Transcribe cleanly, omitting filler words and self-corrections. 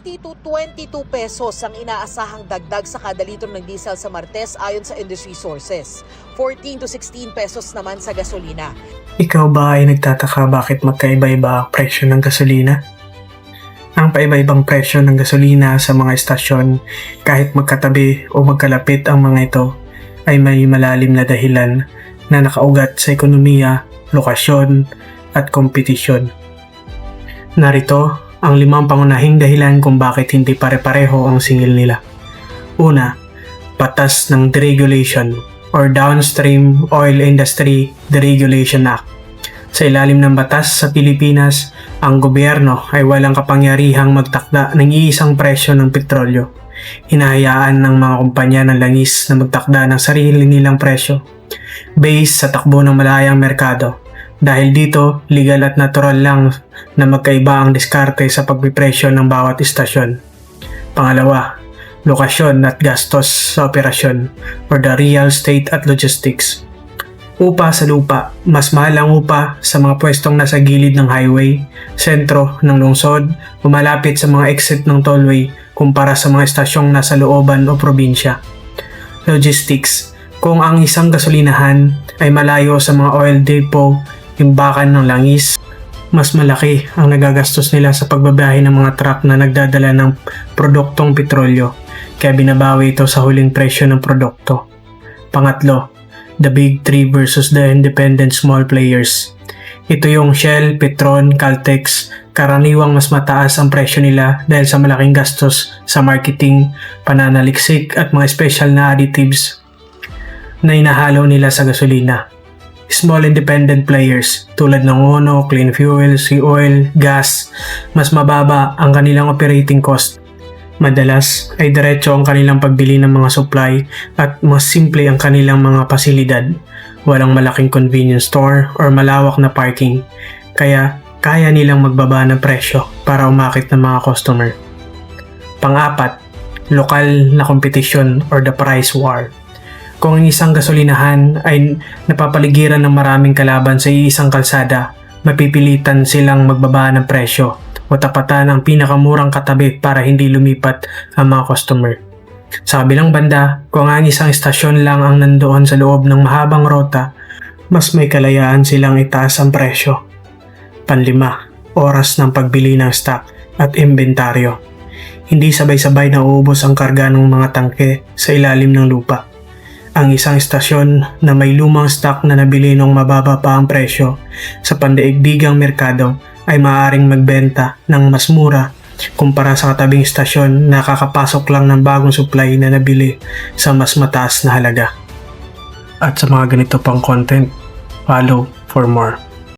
to 22 pesos ang inaasahang dagdag sa kada litro ng diesel sa Martes ayon sa industry sources. 14 to 16 pesos naman sa gasolina. Ikaw ba ay nagtataka bakit magkaiba-iba ang presyo ng gasolina? Ang paiba-ibang presyo ng gasolina sa mga estasyon, kahit magkatabi o magkalapit ang mga ito, ay may malalim na dahilan na nakaugat sa ekonomiya, lokasyon at kompetisyon. Narito ang 5 pangunahing dahilan kung bakit hindi pare-pareho ang singil nila. Una, batas ng deregulation or Downstream Oil Industry Deregulation Act. Sa ilalim ng batas sa Pilipinas, ang gobyerno ay walang kapangyarihang magtakda ng iisang presyo ng petrolyo. Hinahayaan ng mga kumpanya ng langis na magtakda ng sarili nilang presyo based sa takbo ng malayang merkado. Dahil dito, legal at natural lang na magkaiba ang diskarte sa pagpipresyo ng bawat istasyon. Pangalawa, lokasyon at gastos sa operasyon or the real estate at logistics. Upa sa lupa, mas mahal ang upa sa mga pwestong nasa gilid ng highway, sentro ng lungsod, o malapit sa mga exit ng tollway kumpara sa mga estasyong nasa looban o probinsya. Logistics, kung ang isang gasolinahan ay malayo sa mga oil depot, imbakan ng langis, mas malaki ang nagagastos nila sa pagbabiyahe ng mga truck na nagdadala ng produktong petrolyo, kaya binabawi ito sa huling presyo ng produkto. Pangatlo, the big three versus the independent small players. Ito yung Shell, Petron, Caltex, karaniwang mas mataas ang presyo nila dahil sa malaking gastos sa marketing, pananaliksik at mga special na additives na inahalo nila sa gasolina. Small independent players tulad ng Ono, Clean Fuel, Sea Oil, Gas, mas mababa ang kanilang operating cost. Madalas ay diretso ang kanilang pagbili ng mga supply at mas simple ang kanilang mga pasilidad. Walang malaking convenience store or malawak na parking, kaya kaya nilang magbaba ng presyo para umakit ng mga customer. Pang-apat, lokal na kompetisyon or the price war. Kung ang isang gasolinahan ay napapaligiran ng maraming kalaban sa iisang kalsada, mapipilitan silang magbaba ng presyo o tapatan ang pinakamurang katabi para hindi lumipat ang mga customer. Sa kabilang banda, kung ang isang istasyon lang ang nandoon sa loob ng mahabang rota, mas may kalayaan silang itaas ang presyo. Panlima, oras ng pagbili ng stock at inventaryo. Hindi sabay-sabay na uubos ang karga ng mga tangke sa ilalim ng lupa. Ang isang istasyon na may lumang stock na nabili nung mababa pa ang presyo sa pandaigdigang merkado ay maaaring magbenta ng mas mura kumpara sa katabing istasyon na kakapasok lang ng bagong supply na nabili sa mas mataas na halaga. At sa mga ganito pang content, follow for more.